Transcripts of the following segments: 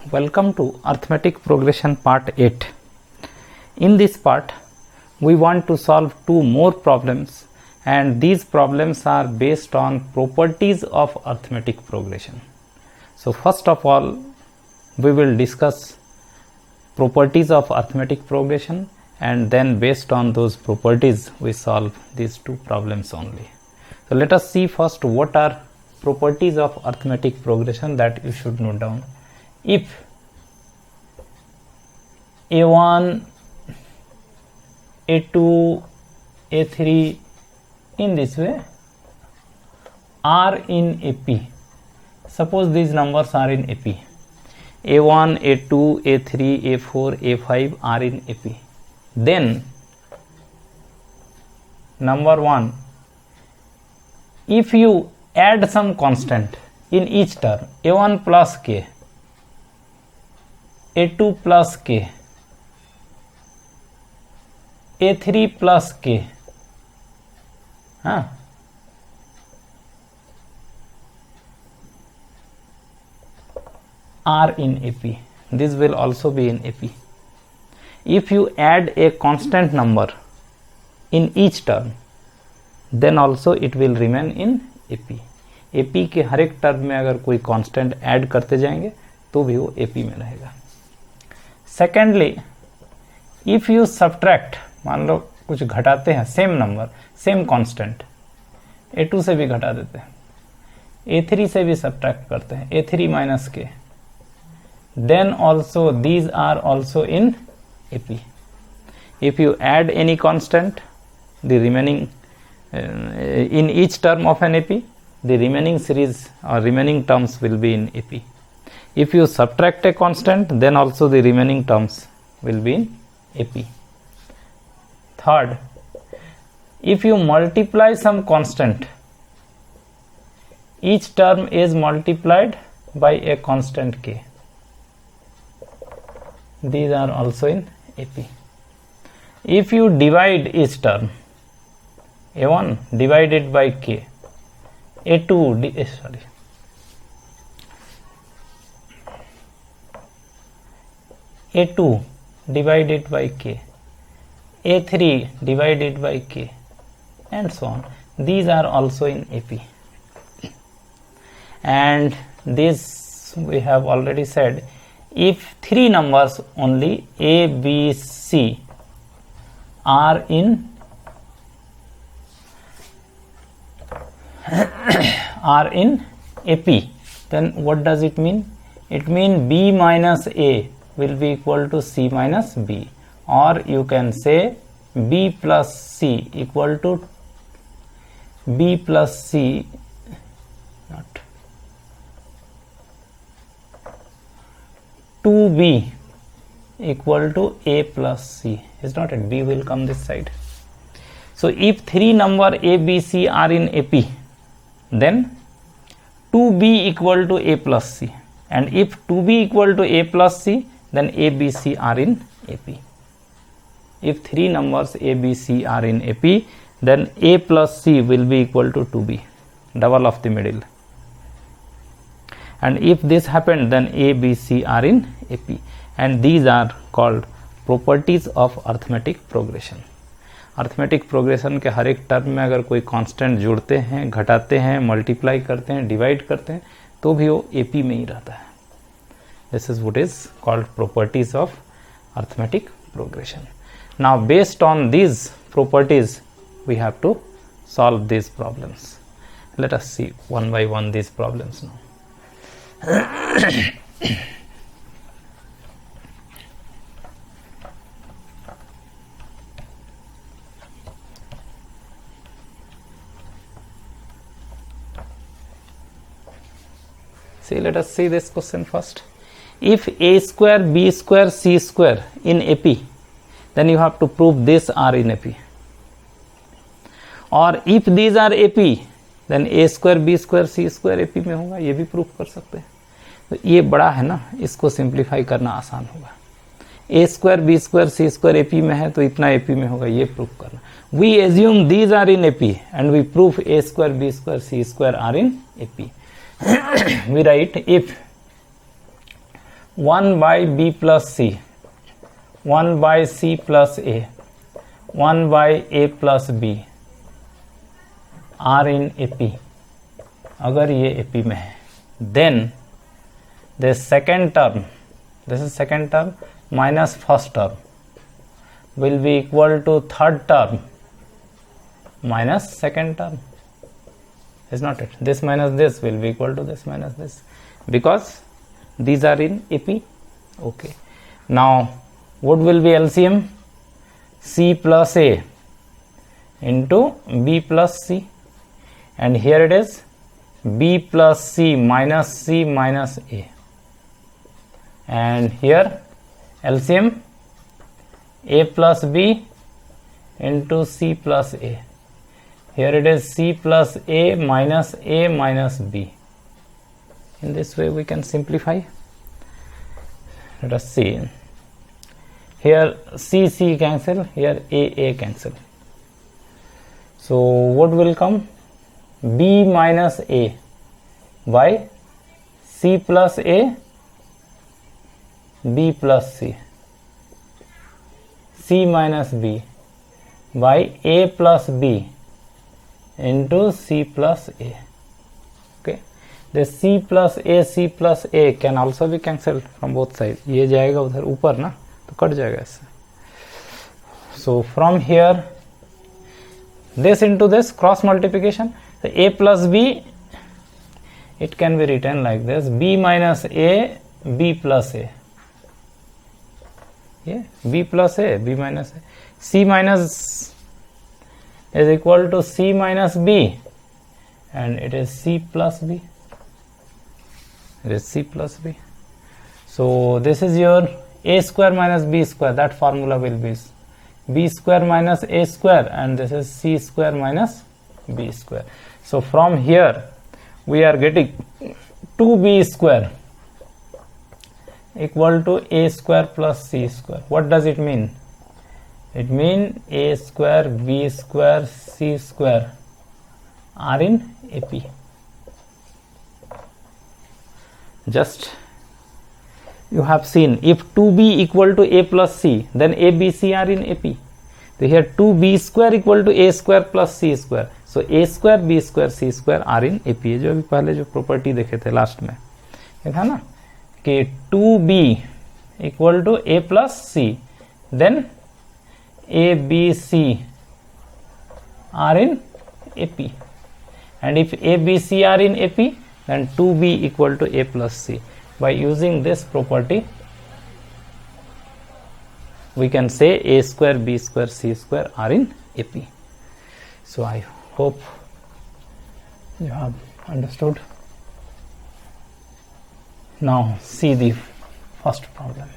Welcome to Arithmetic Progression Part 8. In this part, we want to solve two more problems, and these problems are based on properties of arithmetic progression. So first of all, we will discuss properties of arithmetic progression, and then based on those properties we solve these two problems only. So let us see first what are properties of arithmetic progression that you should note down. If A1, A2, A3 in this way are in AP, suppose these numbers are in AP, A1, A2, A3, A4, A5 are in AP, then number 1, if you add some constant in each term, A1 plus K, A2 plus K, A3 plus K, are in AP. This will also be in AP. If you add a constant number in each term, then also it will remain in AP. AP के हर एक term में अगर कोई constant add करते जाएंगे तो भी वो AP में रहेगा. सेकेंडली, इफ यू सब्ट्रैक्ट, मान लो कुछ घटाते हैं, same number same constant, A2 से भी घटा देते हैं, A3 से भी सब्ट्रैक्ट करते हैं, A3 माइनस के, then also these are also in AP. If you add any constant, the remaining in each term of an AP, the remaining series or remaining terms will be in AP. If you subtract a constant, then also the remaining terms will be in AP. Third, if you multiply some constant, each term is multiplied by a constant K. These are also in AP. If you divide each term, A1 divided by K, A2 A2 divided by K, A3 divided by K, and so on. These are also in AP. And this we have already said, if three numbers only A, B, C are in AP, then what does it mean? It means B minus A will be equal to C minus B, or you can say B plus C equal to B plus C, not 2B equal to A plus C, is not it? B will come this side. So if three number A, B, C are in AP, then 2B equal to A plus C, and if 2B equal to A plus C, then A, B, C are in AP. If three numbers A, B, C are in AP, then A plus C will be equal to 2B, double of the middle. And if this happened, then A, B, C are in AP, and these are called properties of arithmetic progression. Arithmetic progression के हर एक term में अगर कोई constant जोड़ते हैं, घटाते हैं, multiply करते हैं, डिवाइड करते हैं, तो भी वो AP में ही रहता है. This is what is called properties of arithmetic progression. Now based on these properties we have to solve these problems. Let us see one by one these problems now. See, let us see this question first. If A square, B square, C square in AP, then you have to prove this are in AP. Or if these are AP, then A square, B square, C square AP में होगा, ये भी proof कर सकते हैं. तो ये बड़ा है ना, इसको सिंप्लीफाई करना आसान होगा. A square, B square, C square AP में है तो इतना AP में होगा, ये प्रूफ करना. We assume these are in AP and we prove A square, B square, C square are in AP. We write if 1 by b plus c, 1 by c plus a, 1 by a plus b are in AP. अगर ये AP में है, then the second term, this is second term minus first term will be equal to third term minus second term. Is not it? This minus this will be equal to this minus this, because these are in AP. Okay. Now what will be LCM? C plus A into B plus C, and here it is B plus C minus A, and here LCM A plus B into C plus A. Here it is C plus A minus B. In this way we can simplify. Let us see. Here C cancel, here A cancel. So what will come? B minus A by C plus A, B plus C. C minus B by A plus B into C plus A. Okay, the C plus A can also be cancelled from both sides. ये जाएगा उधर ऊपर ना, तो cut जाएगा इससे. So from here this into this cross multiplication, so A plus B, it can be written like this: B minus A, B plus A. Yeah, B plus A, B minus A. C minus is equal to C minus B, and it is C plus B. It is C plus B. So this is your A square minus B square. That formula will be B square minus A square, and this is C square minus B square. So from here we are getting 2B square equal to A square plus C square. What does it mean? It means A square, B square, C square are in AP. Just you have seen, if 2B equal to A plus C, then A, B, C are in AP. So here 2B square equal to A square plus C square. So A square, B square, C square are in AP. जो अभी पहले जो property देखे थे last में, ये था ना कि 2B equal to A plus C, then A, B, C are in AP. And if A, B, C are in AP, then 2B equal to A plus C. By using this property, we can say A square, B square, C square are in AP. So I hope you have understood. Now see the first problem.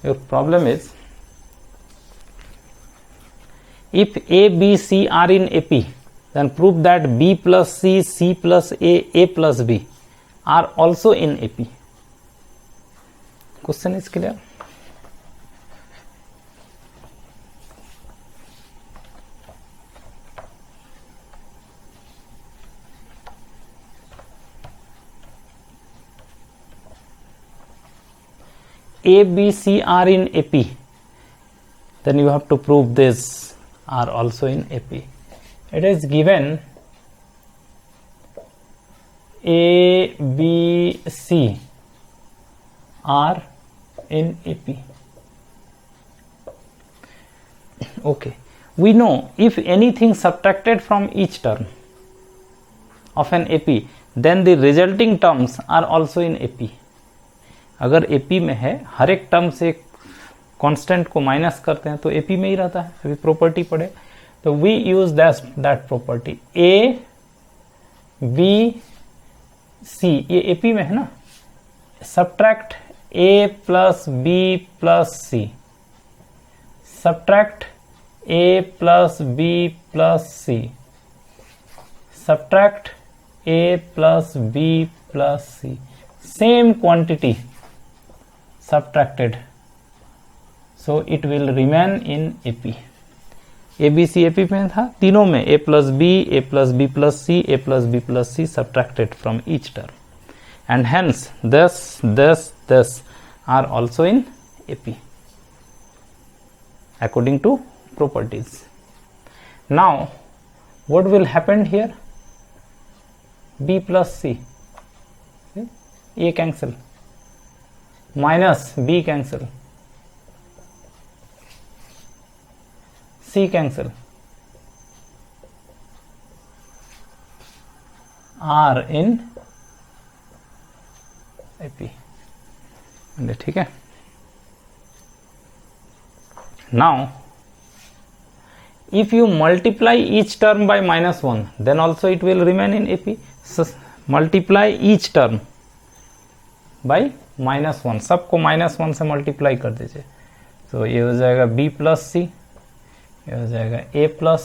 Your problem is, if A, B, C are in AP, then prove that B plus C, C plus A plus B are also in AP. Question is clear? A, B, C are in AP, then you have to prove this are also in AP. It is given A, B, C are in AP. Okay, we know if anything subtracted from each term of an AP, then the resulting terms are also in AP. अगर AP में है, हर एक term से constant को minus करते हैं तो AP में ही रहता है. अभी प्रॉपर्टी पढ़े तो we use that property. A, B, C ये AP में है ना. Subtract A plus B plus C, subtract A plus B plus C, subtract A plus B plus C. Same quantity subtracted, so it will remain in AP. A B C A P में था, तीनों में a plus B, a plus B plus C, a plus B plus C subtracted from each term, and hence this are also in AP according to properties. Now what will happen here? B plus C, A cancel, minus B cancel, C cancel, R in AP. ठीक है. Now if you multiply each term by -1 then also it will remain in AP. So multiply each term by -1, सबको -1 से multiply कर दीजिए. तो ये हो जाएगा B प्लस सी, ये हो जाएगा A प्लस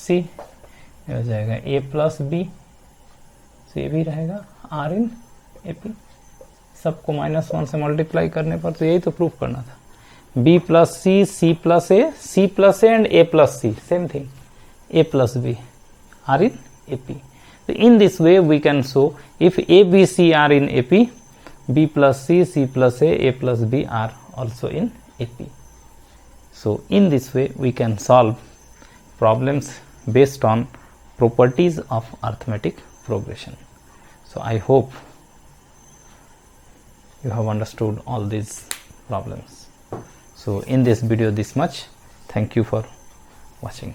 सी, ये हो जाएगा A प्लस बी, तो ये भी रहेगा R इन AP. सबको -1 से मल्टीप्लाई करने पर, तो यही तो प्रूफ करना था. B plus C, C plus A and A plus C, same thing, A plus B are in AP. So in this way we can show if A, B, C are in AP, B plus C, C plus A plus B are also in AP. So in this way we can solve problems based on properties of arithmetic progression. So I hope you have understood all these problems. So in this video this much. Thank you for watching.